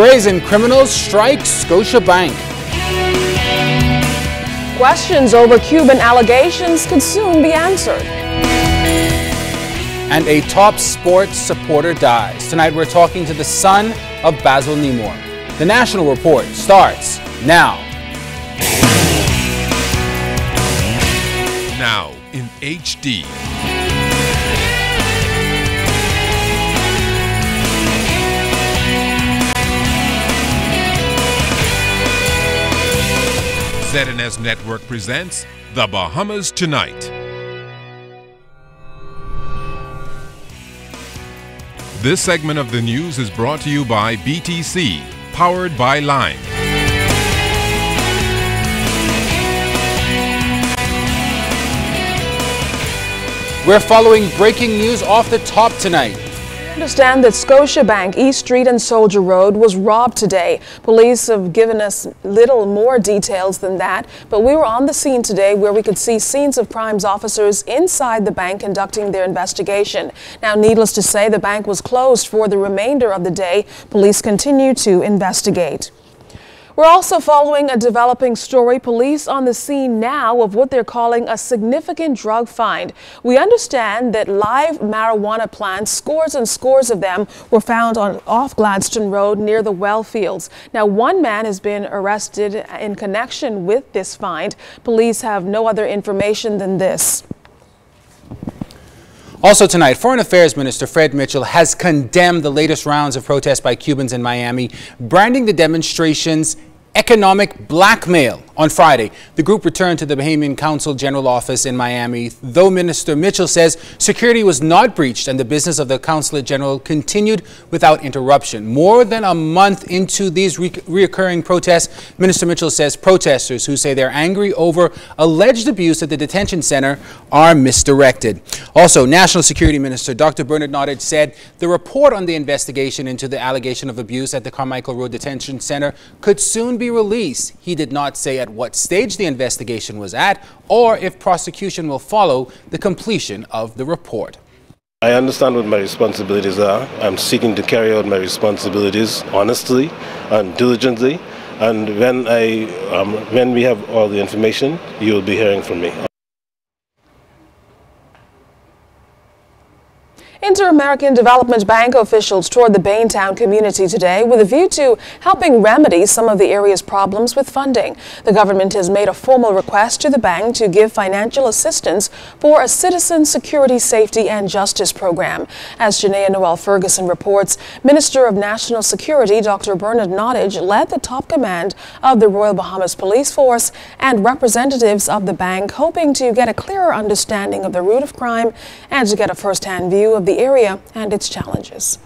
Brazen criminals strike Scotiabank. Questions over Cuban allegations could soon be answered. And a top sports supporter dies. Tonight we're talking to the son of Basil Nemor. The National Report starts now. Now in HD. ZNS Network presents The Bahamas Tonight. This segment of the news is brought to you by BTC, powered by Lime. We're following breaking news off the top tonight. I understand that Scotiabank, East Street and Soldier Road was robbed today. Police have given us little more details than that, but we were on the scene today where we could see scenes of crimes officers inside the bank conducting their investigation. Now, needless to say, the bank was closed for the remainder of the day. Police continue to investigate. We're also following a developing story. Police on the scene now of what they're calling a significant drug find. We understand that live marijuana plants, scores and scores of them, were found off Gladstone Road near the well fields. Now, one man has been arrested in connection with this find. Police have no other information than this. Also tonight, Foreign Affairs Minister Fred Mitchell has condemned the latest rounds of protests by Cubans in Miami, branding the demonstrations economic blackmail. On Friday, the group returned to the Bahamian Consul General Office in Miami, though Minister Mitchell says security was not breached and the business of the Consulate General continued without interruption. More than a month into these reoccurring protests, Minister Mitchell says protesters who say they're angry over alleged abuse at the detention center are misdirected. Also, National Security Minister Dr. Bernard Nottage said the report on the investigation into the allegation of abuse at the Carmichael Road Detention Center could soon be released. He did not say at what stage the investigation was at or if prosecution will follow the completion of the report. I understand what my responsibilities are. I'm seeking to carry out my responsibilities honestly and diligently, and when we have all the information, you will be hearing from me. Inter-American Development Bank officials toured the Baintown community today with a view to helping remedy some of the area's problems with funding. The government has made a formal request to the bank to give financial assistance for a citizen security, safety and justice program. As Janaea Noel Ferguson reports, Minister of National Security Dr. Bernard Nottage led the top command of the Royal Bahamas Police Force and representatives of the bank, hoping to get a clearer understanding of the root of crime and to get a first-hand view of the area and its challenges.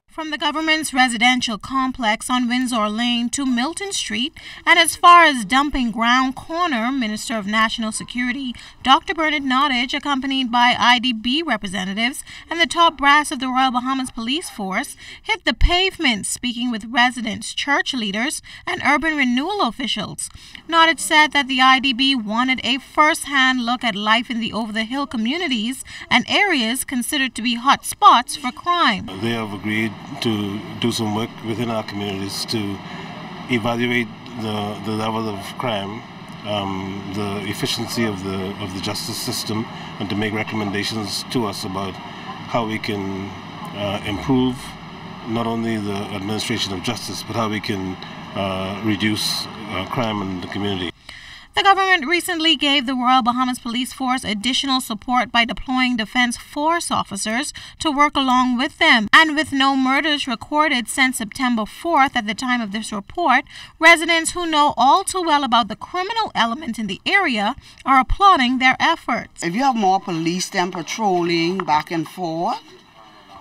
From the government's residential complex on Windsor Lane to Milton Street and as far as Dumping Ground Corner, Minister of National Security Dr. Bernard Nottage, accompanied by IDB representatives and the top brass of the Royal Bahamas Police Force, hit the pavement speaking with residents, church leaders and urban renewal officials. Nottage said that the IDB wanted a first-hand look at life in the over-the-hill communities and areas considered to be hot spots for crime. They have agreed to do some work within our communities to evaluate the level of crime, the efficiency of the justice system, and to make recommendations to us about how we can improve not only the administration of justice, but how we can reduce crime in the community. The government recently gave the Royal Bahamas Police Force additional support by deploying Defense Force officers to work along with them. And with no murders recorded since September 4th at the time of this report, residents who know all too well about the criminal element in the area are applauding their efforts. If you have more police then patrolling back and forth,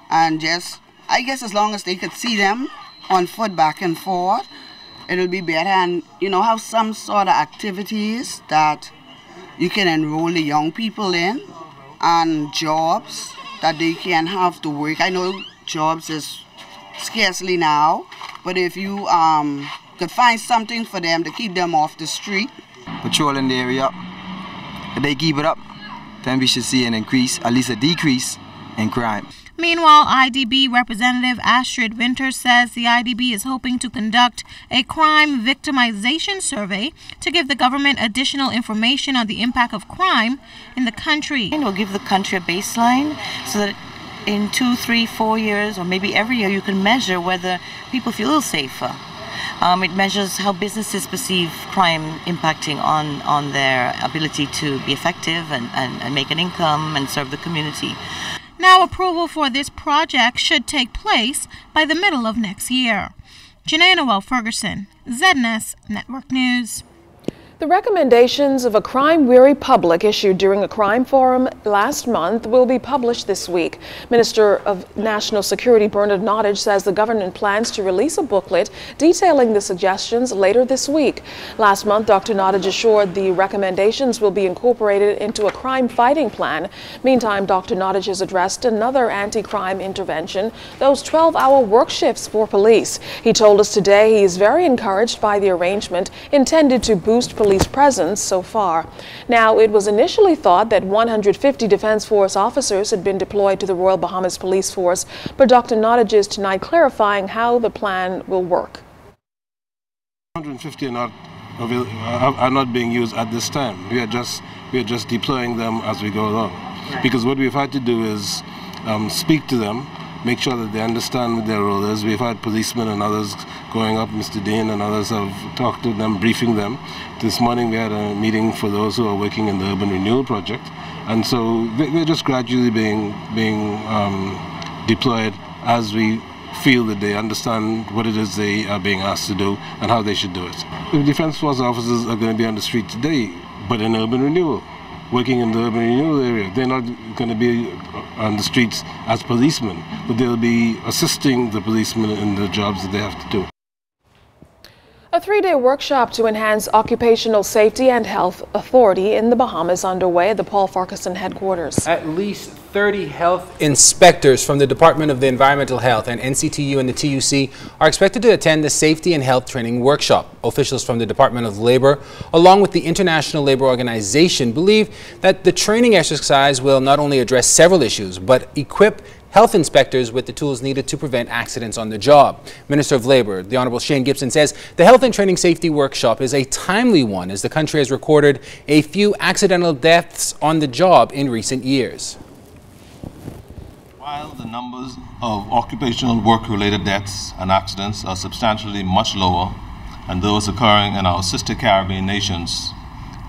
and I guess as long as they could see them on foot back and forth, it'll be better, and have some sort of activities that you can enroll the young people in, and jobs that they can have to work. I know jobs is scarcely now, but if you could find something for them to keep them off the street. Patrolling the area, if they keep it up, then we should see an increase, at least a decrease in crime. Meanwhile, IDB Representative Astrid Winter says the IDB is hoping to conduct a crime victimization survey to give the government additional information on the impact of crime in the country. We'll give the country a baseline so that in 2, 3, 4 years, or maybe every year, you can measure whether people feel safer. It measures how businesses perceive crime impacting on their ability to be effective and make an income and serve the community. Now, approval for this project should take place by the middle of next year. Janae Noel Ferguson, ZNS Network News. The recommendations of a crime-weary public issued during a crime forum last month will be published this week. Minister of National Security Bernard Nottage says the government plans to release a booklet detailing the suggestions later this week. Last month, Dr. Nottage assured the recommendations will be incorporated into a crime-fighting plan. Meantime, Dr. Nottage has addressed another anti-crime intervention, those 12-hour work shifts for police. He told us today he is very encouraged by the arrangement intended to boost police presence so far. Now, it was initially thought that 150 Defense Force officers had been deployed to the Royal Bahamas Police Force, but Dr. Nottage is tonight clarifying how the plan will work. 150 are not being used at this time. We are just deploying them as we go along. Because what we've had to do is speak to them, make sure that they understand what their role is. We've had policemen and others going up, Mr. Dean and others have talked to them, briefing them. This morning we had a meeting for those who are working in the Urban Renewal Project. And so they're just gradually being deployed as we feel that they understand what it is they are being asked to do and how they should do it. The Defense Force officers are going to be on the street today, but in urban renewal, working in the urban renewal area. They're not going to be on the streets as policemen, but they'll be assisting the policemen in the jobs that they have to do. A 3-day workshop to enhance occupational safety and health authority in the Bahamas underway at the Paul Farquharson headquarters. At least 30 health inspectors from the Department of the Environmental Health and NCTU and the TUC are expected to attend the Safety and Health Training Workshop. Officials from the Department of Labor, along with the International Labor Organization, believe that the training exercise will not only address several issues, but equip health inspectors with the tools needed to prevent accidents on the job. Minister of Labor, the Honorable Shane Gibson, says the Health and Training Safety Workshop is a timely one as the country has recorded a few accidental deaths on the job in recent years. While the numbers of occupational work-related deaths and accidents are substantially much lower than those occurring in our sister Caribbean nations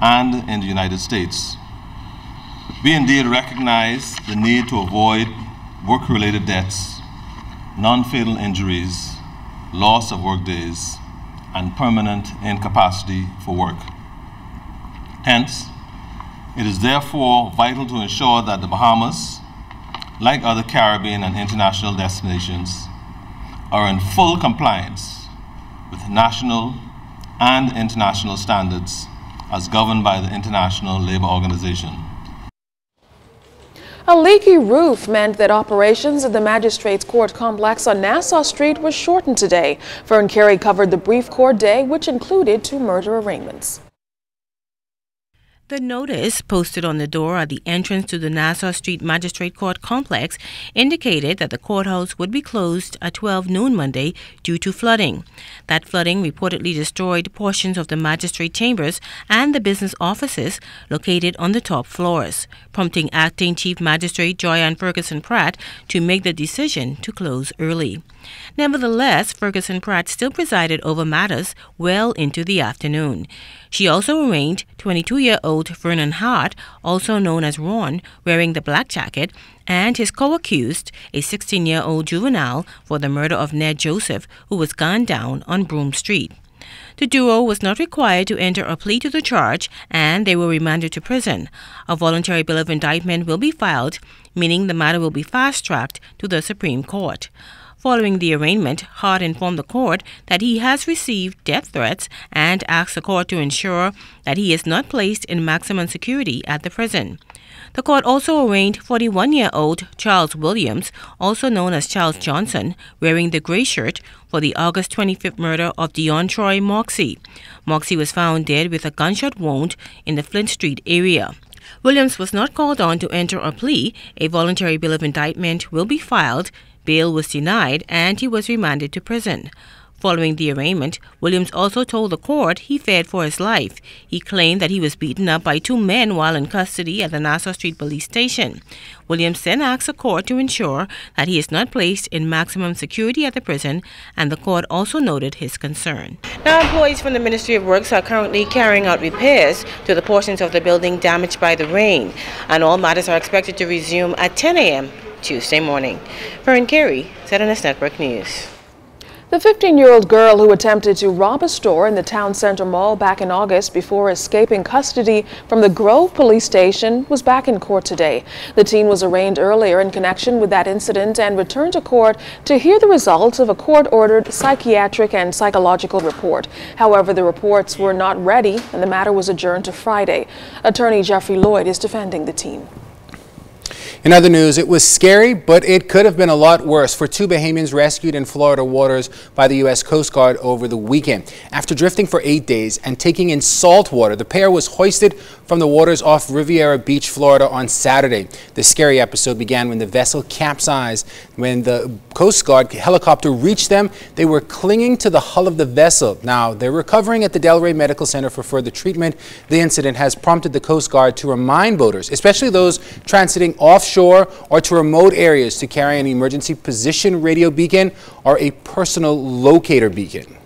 and in the United States, we indeed recognize the need to avoid work-related deaths, non-fatal injuries, loss of work days, and permanent incapacity for work. Hence, it is therefore vital to ensure that the Bahamas, like other Caribbean and international destinations, are in full compliance with national and international standards as governed by the International Labor Organization. A leaky roof meant that operations at the Magistrates Court complex on Nassau Street were shortened today. Fern Carey covered the brief court day, which included 2 murder arraignments. The notice posted on the door at the entrance to the Nassau Street Magistrate Court complex indicated that the courthouse would be closed at 12 noon Monday due to flooding. That flooding reportedly destroyed portions of the magistrate chambers and the business offices located on the top floors, prompting Acting Chief Magistrate Joyanne Ferguson Pratt to make the decision to close early. Nevertheless, Ferguson Pratt still presided over matters well into the afternoon. She also arraigned 22-year-old Vernon Hart, also known as Ron, wearing the black jacket, and his co-accused, a 16-year-old juvenile, for the murder of Ned Joseph, who was gunned down on Broome Street. The duo was not required to enter a plea to the charge, and they were remanded to prison. A voluntary bill of indictment will be filed, meaning the matter will be fast-tracked to the Supreme Court. Following the arraignment, Hart informed the court that he has received death threats and asked the court to ensure that he is not placed in maximum security at the prison. The court also arraigned 41-year-old Charles Williams, also known as Charles Johnson, wearing the gray shirt, for the August 25th murder of Dion Troy Moxie. Moxie was found dead with a gunshot wound in the Flint Street area. Williams was not called on to enter a plea. A voluntary bill of indictment will be filed. Bail was denied and he was remanded to prison. Following the arraignment, Williams also told the court he feared for his life. He claimed that he was beaten up by two men while in custody at the Nassau Street Police Station. Williams then asked the court to ensure that he is not placed in maximum security at the prison, and the court also noted his concern. Now, employees from the Ministry of Works are currently carrying out repairs to the portions of the building damaged by the rain, and all matters are expected to resume at 10 a.m. Tuesday morning. Fern Carey, ZNS Network News. The 15-year-old girl who attempted to rob a store in the town center mall back in August before escaping custody from the Grove police station was back in court today. The teen was arraigned earlier in connection with that incident and returned to court to hear the results of a court-ordered psychiatric and psychological report. However, the reports were not ready and the matter was adjourned to Friday. Attorney Jeffrey Lloyd is defending the teen. In other news, it was scary, but it could have been a lot worse for two Bahamians rescued in Florida waters by the U.S. Coast Guard over the weekend. After drifting for 8 days and taking in salt water, the pair was hoisted from the waters off Riviera Beach, Florida on Saturday. The scary episode began when the vessel capsized. When the Coast Guard helicopter reached them, they were clinging to the hull of the vessel. Now, they're recovering at the Delray Medical Center for further treatment. The incident has prompted the Coast Guard to remind boaters, especially those transiting offshore or to remote areas, to carry an emergency position radio beacon or a personal locator beacon.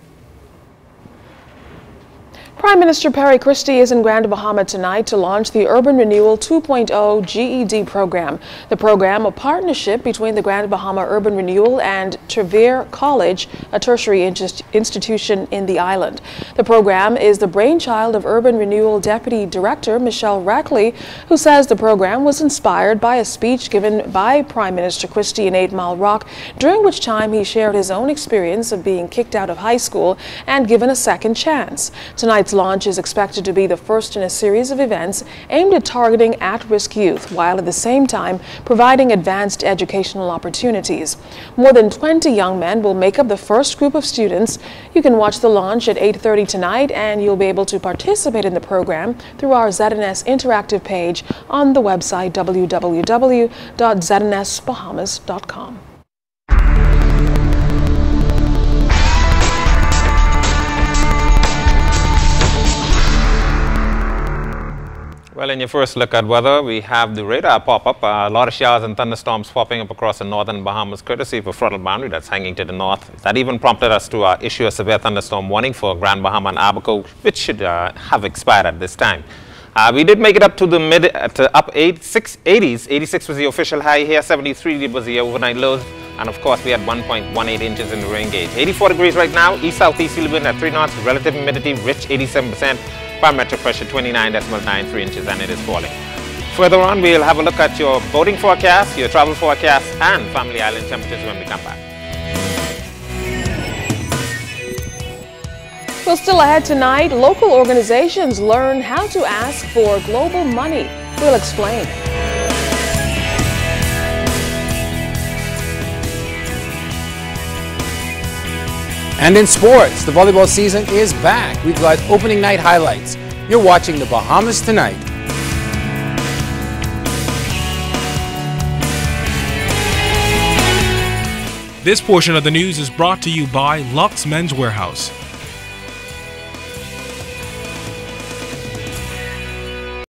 Prime Minister Perry Christie is in Grand Bahama tonight to launch the Urban Renewal 2.0 GED program. The program, a partnership between the Grand Bahama Urban Renewal and Trevere College, a tertiary institution in the island. The program is the brainchild of Urban Renewal Deputy Director Michelle Rackley, who says the program was inspired by a speech given by Prime Minister Christie in 8 Mile Rock, during which time he shared his own experience of being kicked out of high school and given a second chance. Tonight's launch is expected to be the first in a series of events aimed at targeting at-risk youth, while at the same time providing advanced educational opportunities. More than 20 young men will make up the first group of students. You can watch the launch at 8:30 tonight, and you'll be able to participate in the program through our ZNS interactive page on the website www.znsbahamas.com. Well, in your first look at weather, we have the radar pop-up. A lot of showers and thunderstorms popping up across the northern Bahamas, courtesy of a frontal boundary that's hanging to the north. That even prompted us to issue a severe thunderstorm warning for Grand Bahama and Abaco, which should have expired at this time. We did make it up to the up 80s. 86 was the official high here, 73 was the overnight lows, and of course we had 1.18 inches in the rain gauge. 84 degrees right now, east-southeasterly wind at 3 knots, relative humidity rich 87%. Barometric pressure 29.93 inches, and it is falling. Further on, we'll have a look at your boating forecast, your travel forecast, and Family Island temperatures when we come back. Well, still ahead tonight, local organizations learn how to ask for global money. We'll explain. And in sports, the volleyball season is back. We've got opening night highlights. You're watching the Bahamas Tonight. This portion of the news is brought to you by Lux Men's Warehouse.